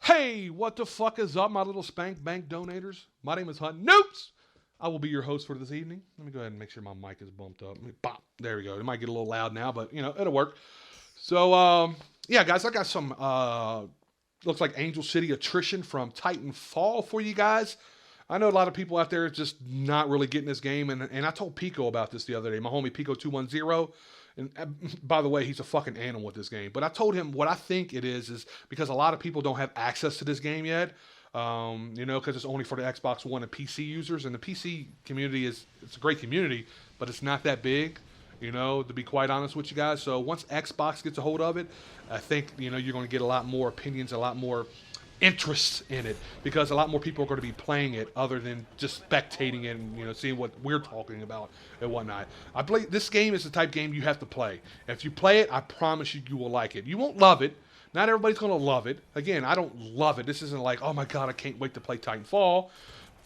Hey, what the fuck is up, my little spank bank donators? My name is TheMrHuntinNoobs. I will be your host for this evening. Let me go ahead and make sure my mic is bumped up. Let me pop. There we go. It might get a little loud now, but it'll work. So, yeah, guys, I got some looks like Angel City Attrition from Titanfall for you guys. I know a lot of people out there just not really getting this game, and I told Pico about this the other day. My homie Pico210. And by the way, he's a fucking animal with this game. But I told him what I think it is because a lot of people don't have access to this game yet. Because it's only for the Xbox One and PC users, and the PC community it's a great community, but it's not that big. To be quite honest with you guys. So once Xbox gets a hold of it, I think you're going to get a lot more opinions, a lot more interest in it, because a lot more people are going to be playing it other than just spectating it and seeing what we're talking about and whatnot. I believe this game is the type of game you have to play. If you play it, I promise you will like it. You won't love it. Not everybody's going to love it. Again, I don't love it. This isn't like, oh my god, I can't wait to play Titanfall.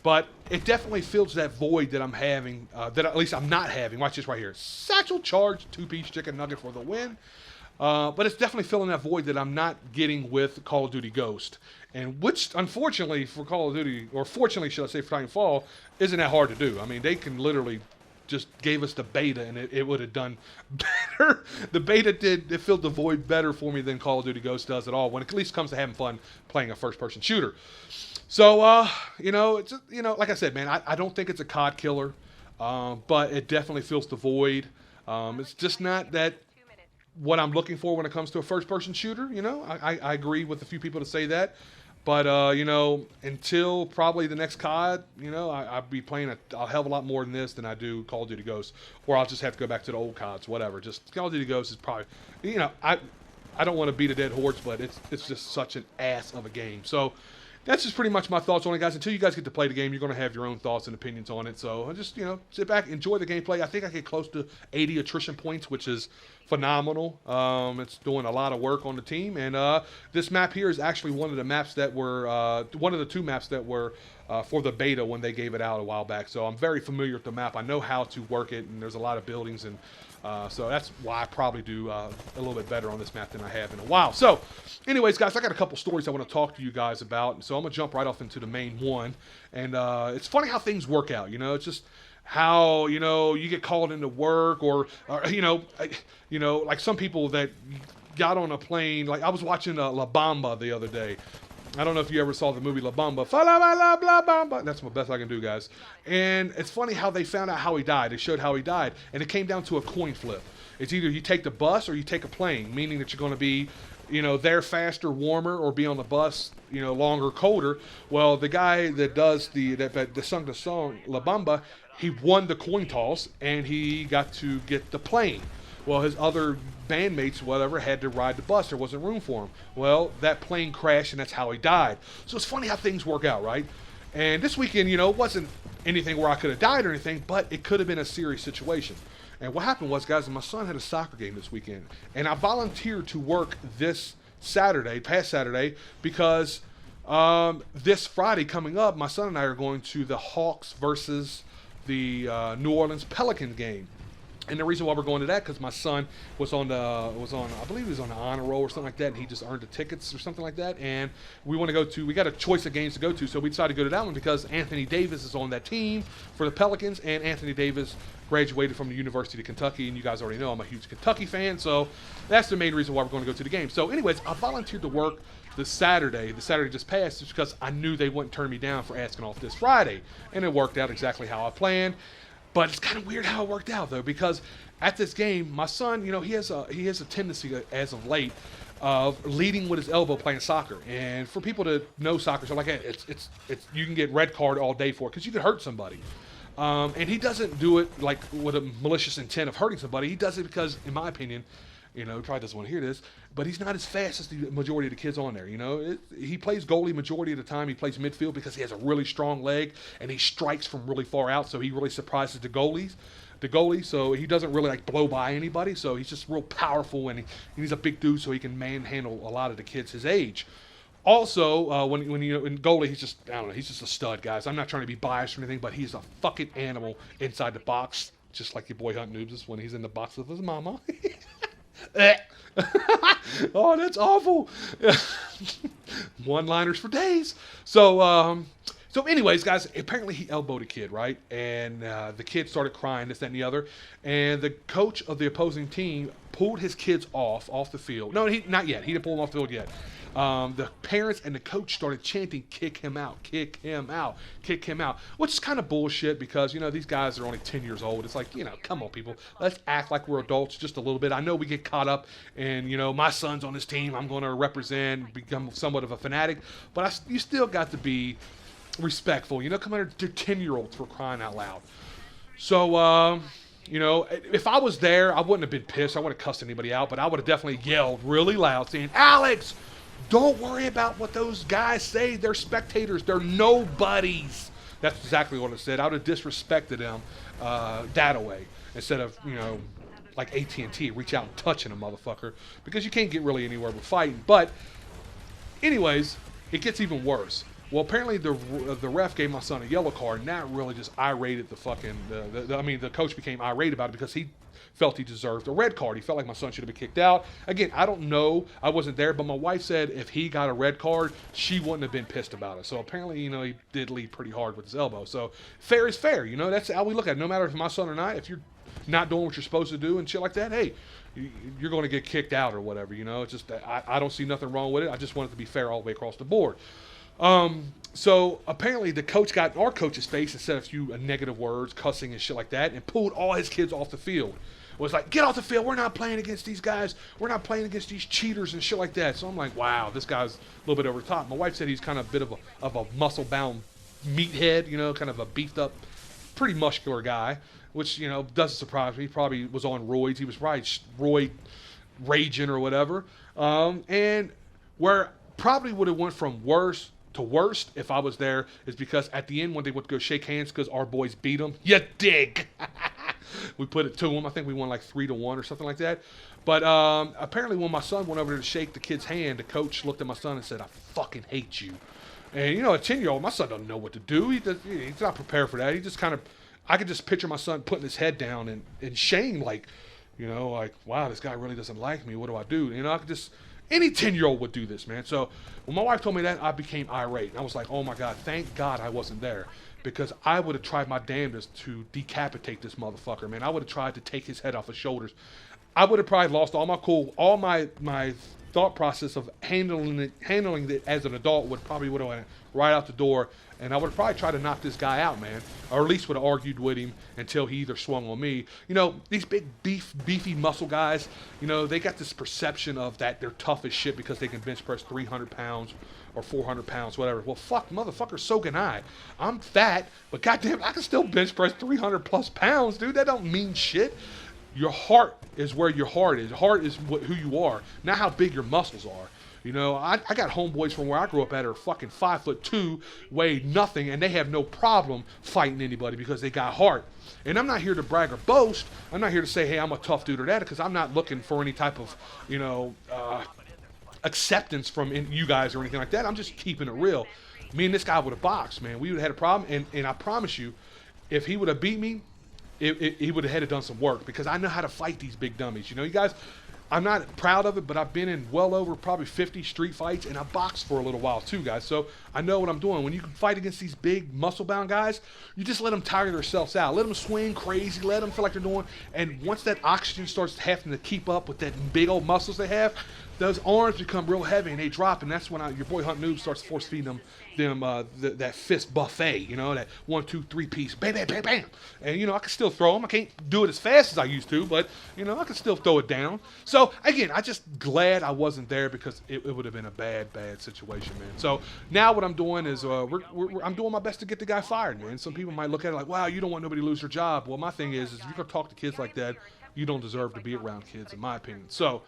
But it definitely fills that void that I'm having, that at least I'm not having. Watch this right here. Satchel charge, 2-piece chicken nugget for the win. But it's definitely filling that void that I'm not getting with Call of Duty Ghost. And which, unfortunately, for Call of Duty, or fortunately, should I say, for Titanfall, isn't that hard to do. I mean, they can literally just gave us the beta, and it would have done better. The beta it filled the void better for me than Call of Duty Ghost does at all, when it at least comes to having fun playing a first-person shooter. So, it's like I said, man, I don't think it's a COD killer, but it definitely fills the void. It's just not that what I'm looking for when it comes to a first-person shooter. I agree with a few people to say that. But, until probably the next COD, I'll be playing a hell of a lot more than this than I do Call of Duty Ghosts. Or I'll just have to go back to the old CODs, whatever. Just Call of Duty Ghosts is probably, I don't want to beat a dead horse, but it's just such an ass of a game. So that's just pretty much my thoughts on it, guys. Until you guys get to play the game, you're going to have your own thoughts and opinions on it. So just, sit back, enjoy the gameplay. I think I get close to 80 attrition points, which is phenomenal. It's doing a lot of work on the team. And this map here is actually one of the maps that were, one of the two maps that were for the beta when they gave it out a while back. So I'm very familiar with the map. I know how to work it, and there's a lot of buildings, and so that's why I probably do a little bit better on this map than I have in a while. So anyways, guys, I got a couple stories I want to talk to you guys about. So I'm going to jump right off into the main one. And it's funny how things work out. It's just how, you get called into work or like some people that got on a plane. Like I was watching La Bamba the other day. I don't know if you ever saw the movie La Bamba. That's my best I can do, guys. And it's funny how they found out how he died. They showed how he died. And it came down to a coin flip. It's either you take the bus or you take a plane, meaning that you're going to be, there faster, warmer, or be on the bus, longer, colder. Well, the guy that does that sung the song La Bamba, he won the coin toss, and he got to get the plane. Well, his other bandmates, whatever, had to ride the bus. There wasn't room for him. Well, that plane crashed, and that's how he died. So it's funny how things work out, right? And this weekend, it wasn't anything where I could have died or anything, but it could have been a serious situation. And what happened was, guys, my son had a soccer game this weekend, and I volunteered to work this past Saturday, because this Friday coming up, my son and I are going to the Hawks versus the New Orleans Pelicans game. And the reason why we're going to that, because my son was on, I believe he was on the honor roll or something like that, and he just earned the tickets or something like that. And we got a choice of games to go to, so we decided to go to that one because Anthony Davis is on that team for the Pelicans, and Anthony Davis graduated from the University of Kentucky, and you guys already know I'm a huge Kentucky fan, so that's the main reason why we're going to go to the game. So anyways, I volunteered to work the Saturday just passed, just because I knew they wouldn't turn me down for asking off this Friday, and it worked out exactly how I planned. But it's kind of weird how it worked out, though, because at this game, my son, he has a tendency as of late of leading with his elbow playing soccer. And for people to know soccer, so like it's you can get red card all day for it because you could hurt somebody. And he doesn't do it like with a malicious intent of hurting somebody. He does it because, in my opinion, he probably doesn't want to hear this, but he's not as fast as the majority of the kids on there. He plays goalie majority of the time. He plays midfield because he has a really strong leg, and he strikes from really far out, so he really surprises the goalie. So he doesn't really like blow by anybody. So he's just real powerful, and he's a big dude, so he can manhandle a lot of the kids his age. Also, when in goalie, he's just, I don't know, he's just a stud, guys. I'm not trying to be biased or anything, but he's a fucking animal inside the box, just like your boy HuntinNoobs is when he's in the box with his mama. Oh, that's awful. one-liners for days. So anyways, guys, apparently he elbowed a kid, right? And the kid started crying, this, that, and the other. And the coach of the opposing team pulled his kids off the field. No, not yet. He didn't pull them off the field yet. The parents and the coach started chanting, "Kick him out, kick him out, kick him out," which is kind of bullshit because, you know, these guys are only 10 years old. It's like, you know, come on, people. Let's act like we're adults just a little bit. I know we get caught up in, you know, my son's on this team. I'm going to represent, become somewhat of a fanatic. But you still got to be respectful. You know, come on, they're 10-year-olds for crying out loud. So, you know, if I was there, I wouldn't have been pissed. I wouldn't have cussed anybody out, but I would have definitely yelled really loud saying, "Alex, don't worry about what those guys say. They're spectators. They're nobodies." That's exactly what I said. I would have disrespected them that way instead of, you know, like AT&T, reach out and touching a motherfucker, because you can't get really anywhere with fighting. But anyways, it gets even worse. Well, apparently the ref gave my son a yellow card, and that really just irated the fucking. The coach became irate about it because he felt he deserved a red card. He felt like my son should have been kicked out. Again, I don't know. I wasn't there, but my wife said if he got a red card, she wouldn't have been pissed about it. So apparently, you know, he did lead pretty hard with his elbow. So fair is fair. You know, that's how we look at it. No matter if my son or not, if you're not doing what you're supposed to do and shit like that, hey, you're going to get kicked out or whatever. You know, it's just I don't see nothing wrong with it. I just want it to be fair all the way across the board. So apparently the coach got in our coach's face and said a few negative words, cussing and shit like that, and pulled all his kids off the field. Was like, "Get off the field. We're not playing against these guys. We're not playing against these cheaters," and shit like that. So I'm like, wow, this guy's a little bit over the top. My wife said he's kind of a bit of a muscle-bound meathead, you know, kind of a beefed-up, pretty muscular guy, which, you know, doesn't surprise me. He probably was on roids. He was probably roid raging or whatever. And where probably would have went from worse to worst if I was there is because at the end when they went to go shake hands because our boys beat them, you dig. We put it to them. I think we won like 3-1 or something like that. But apparently when my son went over there to shake the kid's hand, the coach looked at my son and said, "I fucking hate you." And, you know, a 10-year-old, my son doesn't know what to do. He's not prepared for that. He just kind of, I could just picture my son putting his head down in shame, like, you know, like, wow, this guy really doesn't like me. What do I do? You know, I could just, any 10-year-old would do this, man. So when my wife told me that, I became irate. And I was like, oh my God, thank God I wasn't there. Because I would have tried my damnedest to decapitate this motherfucker, man. I would have tried to take his head off his shoulders. I would have probably lost all my cool, all my thought process of handling it as an adult would have went right out the door. And I would have probably tried to knock this guy out, man. Or at least would have argued with him until he either swung on me. You know, these big, beefy muscle guys, you know, they got this perception of that they're tough as shit because they can bench press 300 pounds or 400 pounds, whatever. Well, fuck, motherfucker, so can I. I'm fat, but goddamn, I can still bench press 300 plus pounds, dude. That don't mean shit. Your heart is where your heart is. Your heart is who you are, not how big your muscles are. You know, I got homeboys from where I grew up at are fucking 5'2", weigh nothing, and they have no problem fighting anybody because they got heart. And I'm not here to brag or boast. I'm not here to say, hey, I'm a tough dude or that, because I'm not looking for any type of, you know, acceptance from you guys or anything like that. I'm just keeping it real. Me and this guy would have boxed, man. We would have had a problem, and I promise you, if he would have beat me, he would have had to done some work, because I know how to fight these big dummies. You know, you guys, I'm not proud of it, but I've been in well over probably 50 street fights, and I boxed for a little while too, guys. So I know what I'm doing. When you can fight against these big muscle-bound guys, you just let them tire themselves out. Let them swing crazy. Let them feel like they're doing. And once that oxygen starts having to keep up with that big old muscles they have, those arms become real heavy and they drop, and that's when your boy Hunt Noob starts force feeding them that fist buffet, you know, that 1, 2, 3 piece, bam, bam, bam, bam. And, you know, I can still throw them. I can't do it as fast as I used to, but, you know, I can still throw it down. So, again, I just glad I wasn't there, because it would have been a bad situation, man. So now what I'm doing is I'm doing my best to get the guy fired, man. Some people might look at it like, wow, you don't want nobody to lose their job. Well, my thing is if you're going to talk to kids like that, you don't deserve to be around kids, in my opinion. So,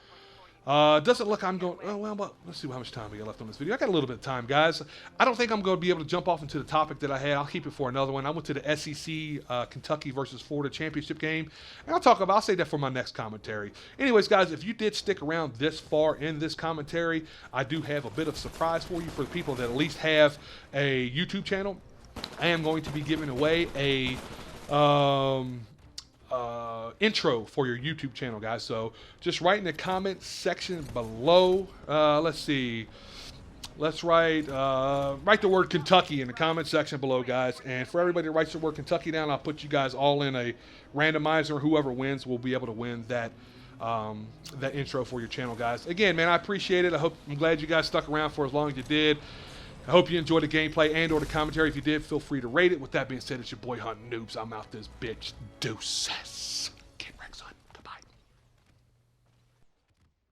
doesn't look I'm going, oh, well, let's see how much time we got left on this video. I got a little bit of time, guys. I don't think I'm going to be able to jump off into the topic that I had. I'll keep it for another one. I went to the SEC Kentucky versus Florida championship game, and I'll say that for my next commentary. Anyways, guys, if you did stick around this far in this commentary, I do have a bit of surprise for you for the people that at least have a YouTube channel. I am going to be giving away a intro for your YouTube channel, guys. So just write in the comment section below. Let's see. let's write the word Kentucky in the comment section below, guys. And for everybody that writes the word Kentucky down, I'll put you guys all in a randomizer. Whoever wins will be able to win that intro for your channel, guys. Again, man, I appreciate it. I'm glad you guys stuck around for as long as you did. I hope you enjoyed the gameplay and or the commentary. If you did, feel free to rate it. With that being said, it's your boy Hunting Noobs. I'm out this bitch. Deuces.